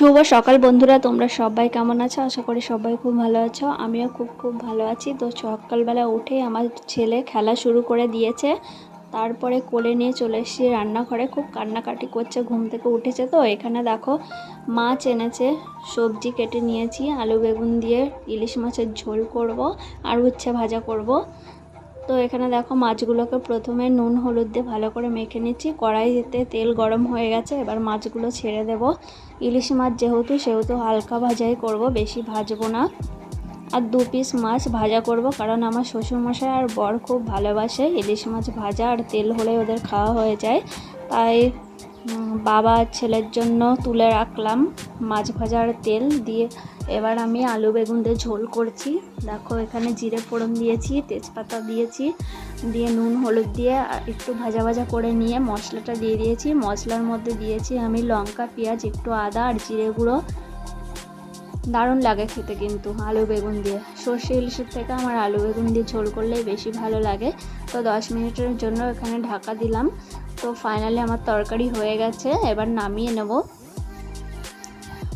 শুভ সকাল বন্ধুরা, তোমরা সবাই কেমন আছো? আশা করি সবাই খুব ভালো আছো। আমিও খুব ভালো আছি। তো সকালবেলা উঠে আমার ছেলে খেলা শুরু করে দিয়েছে। তারপরে কোলে নিয়ে চলে এসেছি রান্নাঘরে। খুব কান্নাকাটি করছে, ঘুম থেকে উঠেছে। তো এখানে দেখো মাছ এনেছে, সবজি কেটে নিয়েছি, আলু বেগুন দিয়ে ইলিশ মাছের ঝোল করব আর উচ্ছে ভাজা করব। তো এখানে দেখো মাছগুলোকে প্রথমে নুন হলুদ দিয়ে ভালো করে মেখে নিচ্ছি। কড়াইতে তেল গরম হয়ে গেছে, এবার মাছগুলো ছেড়ে দেব। ইলিশ মাছ সেহেতু হালকা ভাজাই করব, বেশি ভাজবো না। আর 2 পিস মাছ ভাজা করব, কারণ আমার শ্বশুরমশাই আর বর খুব ভালোবাসে ইলিশ মাছ ভাজা, আর তেল হলে ওদের খাওয়া হয়ে যায়। তাই বাবা ছেলের জন্য তুলে রাখলাম মাছ ভাজার তেল দিয়ে। এবার আমি আলু বেগুন দিয়ে ঝোল করছি। দেখো এখানে জিরে ফোড়ন দিয়েছি, তেজপাতা দিয়েছি, দিয়ে নুন হলুদ দিয়ে একটু ভাজা ভাজা করে নিয়ে মশলাটা দিয়ে দিয়েছি। মশলার মধ্যে দিয়েছি আমি লঙ্কা, পেঁয়াজ, একটু আদা আর জিরে গুঁড়ো। দারুণ লাগে খেতে কিন্তু আলু বেগুন দিয়ে। সর্ষে ইলিশের থেকে আমার আলু বেগুন দিয়ে ঝোল করলেই বেশি ভালো লাগে। তো 10 মিনিটের জন্য এখানে ঢাকা দিলাম। তো ফাইনালি আমার তরকারি হয়ে গেছে, এবার নামিয়ে নেব।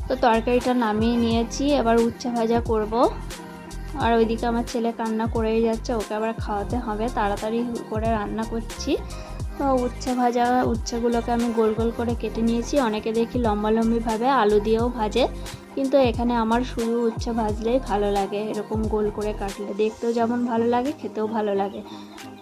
তো তরকারিটা নামিয়ে নিয়েছি, এবার উচ্ছে ভাজা করব। আর ওইদিকে আমার ছেলে কান্না করেই যাচ্ছে, ওকে আবার খাওয়াতে হবে, তাড়াতাড়ি করে রান্না করছি। তো উচ্ছেগুলোকে আমি গোল গোল করে কেটে নিয়েছি। অনেকে দেখি লম্বালম্বিভাবে আলু দিয়েও ভাজে, কিন্তু এখানে আমার শুধু উচ্ছে ভাজলেই ভালো লাগে। এরকম গোল করে কাটলে দেখতেও যেমন ভালো লাগে, খেতেও ভালো লাগে।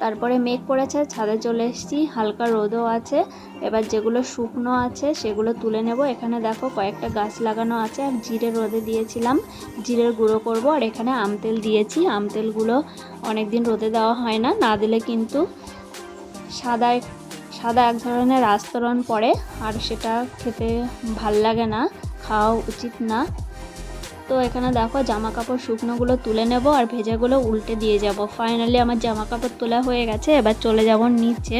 তারপরে মেঘ পড়েছে, ছাদে চলে এসেছি, হালকা রোদও আছে। এবার যেগুলো শুকনো আছে সেগুলো তুলে নেব। এখানে দেখো কয়েকটা গাছ লাগানো আছে, আর জিরে রোদে দিয়েছিলাম, জিরের গুঁড়ো করব। আর এখানে আমতেল দিয়েছি, আমতেলগুলো অনেক দিন রোদে দেওয়া হয় না, না দিলে কিন্তু সাদা এক ধরনের আস্তরণ পড়ে, আর সেটা খেতে ভাল লাগে না, খাওয়া উচিত না। তো এখানে দেখো জামা কাপড় শুকনোগুলো তুলে নেব, আর ভেজাগুলো উল্টে দিয়ে যাব। ফাইনালি আমার জামা কাপড় তোলা হয়ে গেছে, এবার চলে যাব নিচে।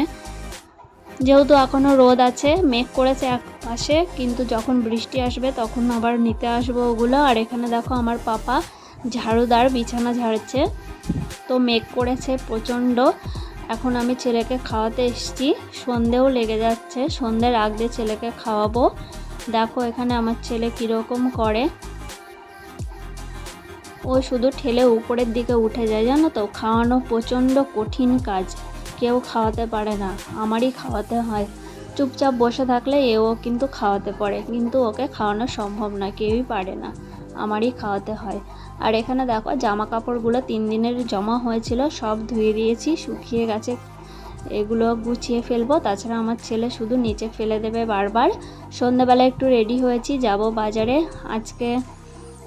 যেহেতু এখনও রোদ আছে, মেঘ করেছে এক পাশে, কিন্তু যখন বৃষ্টি আসবে তখন আবার নিতে আসবো ওগুলো। আর এখানে দেখো আমার পাপা ঝাড়ুদার বিছানা ঝাড়ছে। তো মেঘ করেছে প্রচণ্ড। এখন আমি ছেলেকে খাওয়াতে এসেছি, সন্ধেও লেগে যাচ্ছে, সন্ধ্যের আগ দিয়ে ছেলেকে খাওয়াবো। দেখো এখানে আমার ছেলে কীরকম করে, ও শুধু ঠেলে উপরের দিকে উঠে যায়, জানো তো। খাওয়ানো প্রচণ্ড কঠিন কাজ, কেউ খাওয়াতে পারে না, আমারই খাওয়াতে হয়। চুপচাপ বসে থাকলে এও কিন্তু খাওয়াতে পারে, কিন্তু ওকে খাওয়ানো সম্ভব না, কেউই পারে না, আমারই খাওয়াতে হয়। আর এখানে দেখো জামা কাপড়গুলো 3 দিনের জমা হয়েছিল, সব ধুয়ে দিয়েছি, শুকিয়ে গেছে। এগুলো গুছিয়ে ফেলবো, তাছাড়া আমার ছেলে শুধু নিচে ফেলে দেবে বারবার। সন্ধ্যাবেলা একটু রেডি হয়েছি, যাব বাজারে। আজকে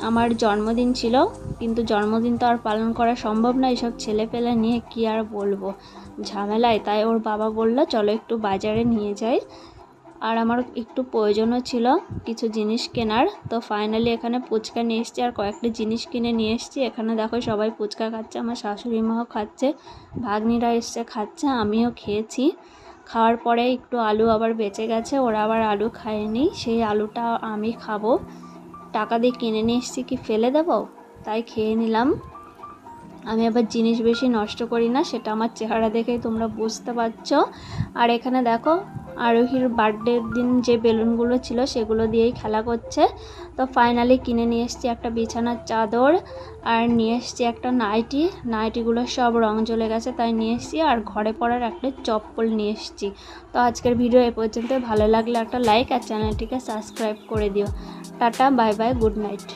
আমার জন্মদিন ছিল, কিন্তু জন্মদিন তো আর পালন করা সম্ভব না এসব ছেলেপেলে নিয়ে, কি আর বলবো, ঝামেলায়। তাই ওর বাবা বলল চলো একটু বাজারে নিয়ে যাই, আর আমার একটু প্রয়োজনও ছিল কিছু জিনিস কেনার। তো ফাইনালি এখানে ফুচকা নিয়ে এসেছি, আর কয়েকটা জিনিস কিনে নিয়ে এসেছি। এখানে দেখো সবাই ফুচকা খাচ্ছে, আমার শাশুড়ি মাও খাচ্ছে, ভাগ্নিরা এসছে খাচ্ছে, আমিও খেয়েছি। খাওয়ার পরে একটু আলু আবার বেঁচে গেছে, ওরা আবার আলু খায়নি, সেই আলুটা আমি খাবো। টাকা দিয়ে কিনে নিয়ে এসেছি, কি ফেলে দেবো, তাই খেয়ে নিলাম। আমি আবার জিনিস বেশি নষ্ট করি না, সেটা আমার চেহারা দেখেই তোমরা বুঝতে পারছো। আর এখানে দেখো আরোহীর বার্থডের দিন যে বেলুনগুলো ছিল সেগুলো দিয়েই খেলা করছে। তো ফাইনালি কিনে নিয়ে এসেছি একটা বিছানার চাদর, আর নিয়ে এসেছি একটা নাইটিগুলো সব রং জ্বলে গেছে তাই নিয়ে এসেছি, আর ঘরে পরার একটা চপ্পল নিয়ে এসেছি। তো আজকের ভিডিও এ পর্যন্ত, ভালো লাগলে একটা লাইক আর চ্যানেলটিকে সাবস্ক্রাইব করে দিও। Tata, bye bye, good night.